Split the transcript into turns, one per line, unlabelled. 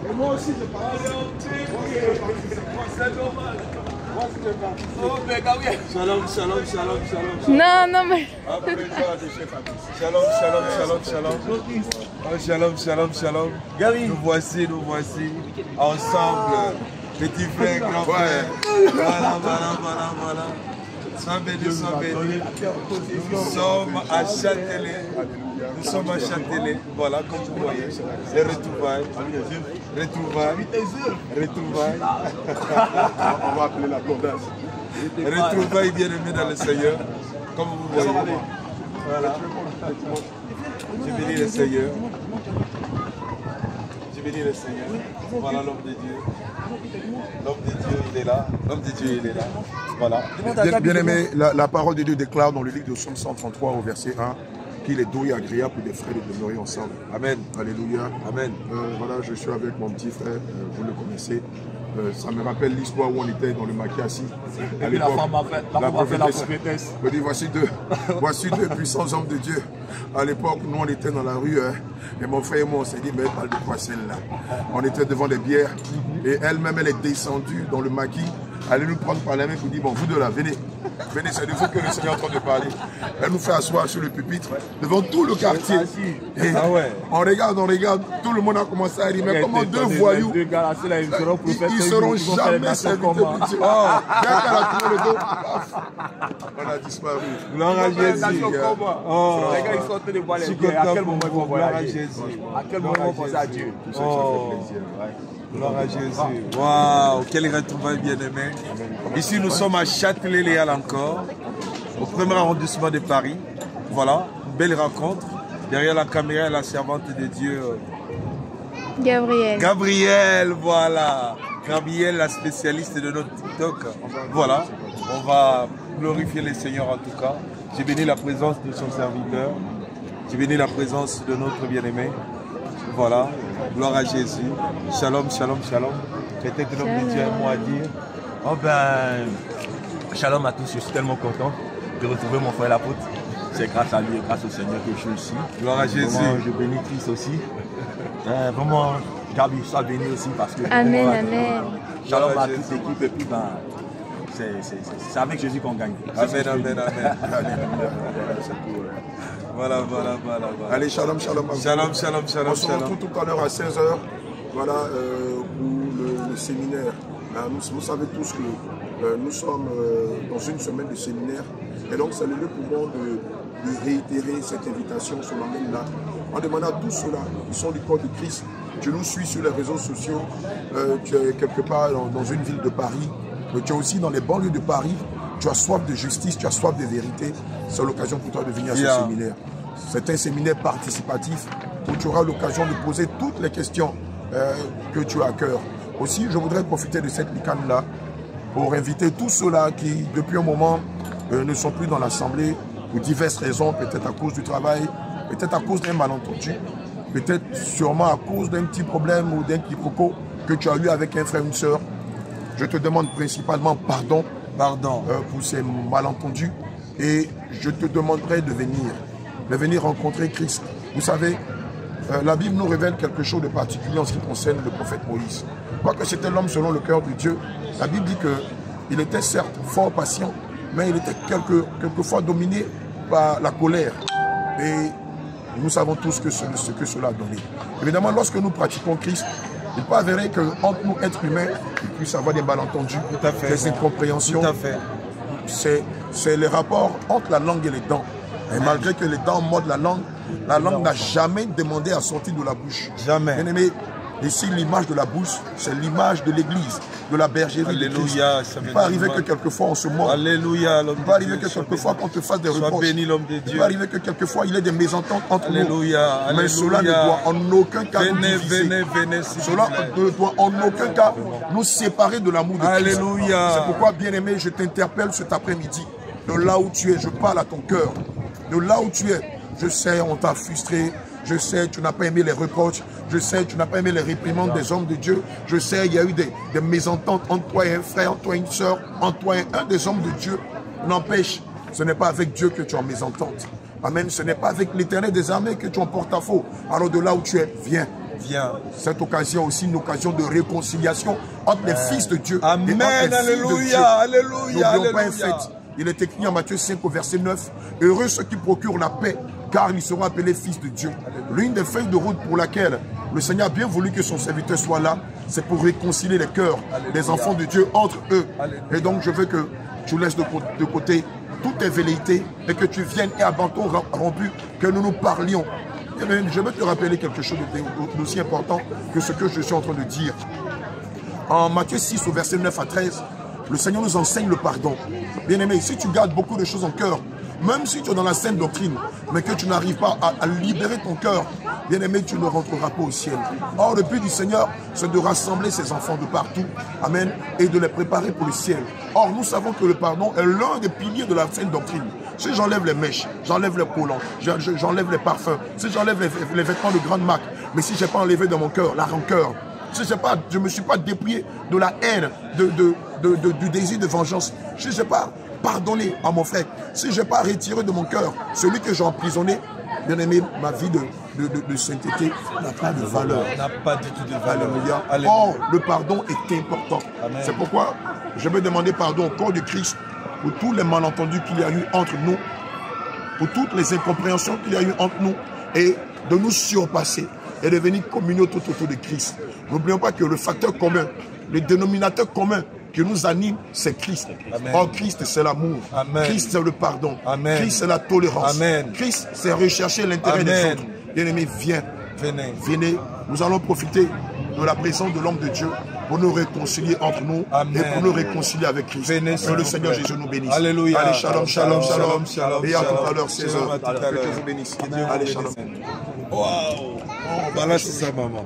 Et moi aussi, je parle. C'est normal. Shalom, shalom, shalom, shalom.
Non, non, mais...
Shalom, shalom, shalom, shalom. Shalom, shalom, shalom. Nous voici ensemble. Petit frère, grand frère. Voilà. Sois béni, sois béni. Nous sommes à Châtelet. Voilà, comme vous voyez. Les retrouvailles.
On va appeler la Cordace.
Retrouvailles bien aimées dans le Seigneur. Comme vous voyez. Voilà. Je bénis le Seigneur. Voilà l'homme de Dieu. L'homme de Dieu, il est là. Voilà.
Bien aimé, la parole de Dieu déclare dans le livre de Psaume 133 au verset 1 qu'il est doux et agréable pour des frères de demeurer ensemble.
Amen.
Alléluia.
Amen.
Voilà, je suis avec mon petit frère, vous le connaissez. Ça me rappelle l'histoire où on était dans le maquis assis.
Et puis la femme a fait la prophétesse.
Je dis, voici deux puissants hommes de Dieu. À l'époque, nous on était dans la rue, et mon frère et moi on s'est dit, mais elle parle de quoi celle-là? On était devant des bières, et elle-même elle est descendue dans le maquis. Elle nous prendre par la main pour dire, bon, vous deux là, venez, c'est de vous que le Seigneur est en train de parler. Elle nous fait asseoir sur le pupitre, devant tout le quartier. Et on regarde, tout le monde a commencé à dire, mais comment deux voyous, ils seront jamais servis pour dire, dès qu'elle a tourné le dos, on a disparu.
Gloire à Jésus.
Les gars, ils sont en train de voir les bières. À quel moment ils vont voyager? À quel moment ils vont penser à Dieu?
Gloire à Jésus. Waouh, quelle retrouvaille bien-aimée. Ici, nous sommes à Châtelet-Léal encore, au premier arrondissement de Paris. Voilà, une belle rencontre. Derrière la caméra, la servante de Dieu. Gabrielle, voilà. Gabrielle, la spécialiste de notre TikTok. Voilà, on va glorifier le Seigneur en tout cas. J'ai béni la présence de son serviteur. J'ai béni la présence de notre bien-aimé. Voilà, gloire à Jésus. Shalom, shalom, shalom. Peut-être que l'homme de Dieu a un mot à dire.
Oh ben, shalom à tous, je suis tellement content de retrouver mon frère l'apôtre. C'est grâce à lui et grâce au Seigneur que je suis ici.
Gloire à Jésus.
Vraiment, je bénis Christ aussi. Vraiment, Gabi, sois béni aussi parce que...
Amen, amen.
Shalom à toute l'équipe et puis ben, c'est avec Jésus qu'on gagne.
Amen, amen. Voilà.
Allez, shalom.
Shalom.
On se retrouve tout à l'heure à 16h, voilà, pour le séminaire. Vous savez tous que nous sommes dans une semaine de séminaire. Et donc, c'est le lieu pour moi de réitérer cette invitation, ce moment-là. On demande à tous ceux-là qui sont du corps de Christ. Tu nous suis sur les réseaux sociaux, tu es quelque part dans une ville de Paris, tu es aussi dans les banlieues de Paris. Tu as soif de justice, tu as soif de vérité. C'est l'occasion pour toi de venir à ce séminaire. C'est un séminaire participatif où tu auras l'occasion de poser toutes les questions que tu as à cœur. Aussi, je voudrais profiter de cette licane-là pour inviter tous ceux-là qui, depuis un moment, ne sont plus dans l'Assemblée pour diverses raisons, peut-être à cause du travail, peut-être à cause d'un malentendu, peut-être sûrement à cause d'un petit problème ou d'un quiproquo que tu as eu avec un frère ou une sœur. Je te demande principalement pardon pour ces malentendus et je te demanderai de venir rencontrer Christ. Vous savez, la Bible nous révèle quelque chose de particulier en ce qui concerne le prophète Moïse. Quoique c'était l'homme selon le cœur de Dieu, la Bible dit qu'il était certes fort patient, mais il était quelquefois dominé par la colère. Et nous savons tous ce que cela a donné. Évidemment, lorsque nous pratiquons Christ, il peut avéré qu'entre nous, êtres humains, il puisse y avoir des malentendus, des incompréhensions. C'est le rapport entre la langue et les dents. Et malgré que les dents mordent la langue n'a jamais demandé à sortir de la bouche.
Jamais.
Bien aimé, ici, l'image de la bouche, c'est l'image de l'église, de la bergerie de Christ. Il peut arriver que quelquefois on se moque.
Alléluia.
Il peut arriver que quelquefois qu'on te fasse des reproches.
Béni, l'homme de Dieu.
Il peut arriver que quelquefois il y ait des mésententes entre nous.
Alléluia.
Mais cela ne doit en aucun cas nous diviser.
Venez.
Cela ne doit en aucun cas nous séparer de l'amour de Christ.
Alléluia.
C'est pourquoi, bien aimé, je t'interpelle cet après-midi. De là où tu es, je parle à ton cœur. De là où tu es, je sais, on t'a frustré. Je sais, tu n'as pas aimé les reproches. Je sais, tu n'as pas aimé les réprimandes des hommes de Dieu. Je sais, il y a eu des mésententes entre toi et un frère, entre toi et une soeur, entre toi et un des hommes de Dieu. N'empêche, ce n'est pas avec Dieu que tu es en mésentente. Amen. Ce n'est pas avec l'Éternel des armées que tu emportes ta faute. Alors de là où tu es, viens.
Viens.
Cette occasion aussi une occasion de réconciliation entre les fils de Dieu.
Amen. Alléluia. Alléluia.
N'oublions pas un fait. Il est écrit en Matthieu 5 au verset 9. Heureux ceux qui procurent la paix, car ils seront appelés fils de Dieu. L'une des feuilles de route pour laquelle le Seigneur a bien voulu que son serviteur soit là, c'est pour réconcilier les cœurs des enfants de Dieu entre eux. Et donc je veux que tu laisses de côté toutes tes velléités et que tu viennes et à bâton rompu, que nous nous parlions. Je veux te rappeler quelque chose d'aussi important que ce que je suis en train de dire. En Matthieu 6 au verset 9 à 13, le Seigneur nous enseigne le pardon. Bien aimé, si tu gardes beaucoup de choses en cœur, même si tu es dans la sainte doctrine, mais que tu n'arrives pas à libérer ton cœur, bien aimé, tu ne rentreras pas au ciel. Or, le but du Seigneur, c'est de rassembler ses enfants de partout, amen, et de les préparer pour le ciel. Or, nous savons que le pardon est l'un des piliers de la sainte doctrine. Si j'enlève les mèches, j'enlève les collants, j'enlève les parfums, si j'enlève les vêtements de grande marque, mais si je n'ai pas enlevé de mon cœur la rancœur, si je ne me suis pas dépouillé de la haine, du désir de vengeance, si je n'ai pas pardonné à mon frère, si je n'ai pas retiré de mon cœur celui que j'ai emprisonné, bien aimé, ma vie de sainteté n'a pas de valeur.
N'a pas du tout de valeur.
Alléluia. Or, le pardon est important. C'est pourquoi je veux demander pardon au corps de Christ pour tous les malentendus qu'il y a eu entre nous, pour toutes les incompréhensions qu'il y a eu entre nous, et de nous surpasser et de venir communier tout autour de Christ. N'oublions pas que le facteur commun, le dénominateur commun qui nous anime, c'est Christ.
Amen.
Or, Christ, c'est l'amour. Christ, c'est le pardon.
Amen.
Christ, c'est la tolérance.
Amen.
Christ, c'est rechercher l'intérêt des autres. Bien-aimé, viens.
Venez.
Venez. Nous allons profiter de la présence de l'homme de Dieu pour nous réconcilier entre nous.
Amen.
Et pour nous réconcilier avec Christ.
Venez,
que le Seigneur Jésus nous bénisse.
Alléluia.
Allez, shalom, shalom, shalom.
Shalom,
Et à
shalom.
tout à l'heure, 16h.
À tout à l'heure.
Que Dieu vous bénisse.
Que Dieu vous
Allez,
bénisse.
shalom.
Waouh. Voilà, c'est ça, maman.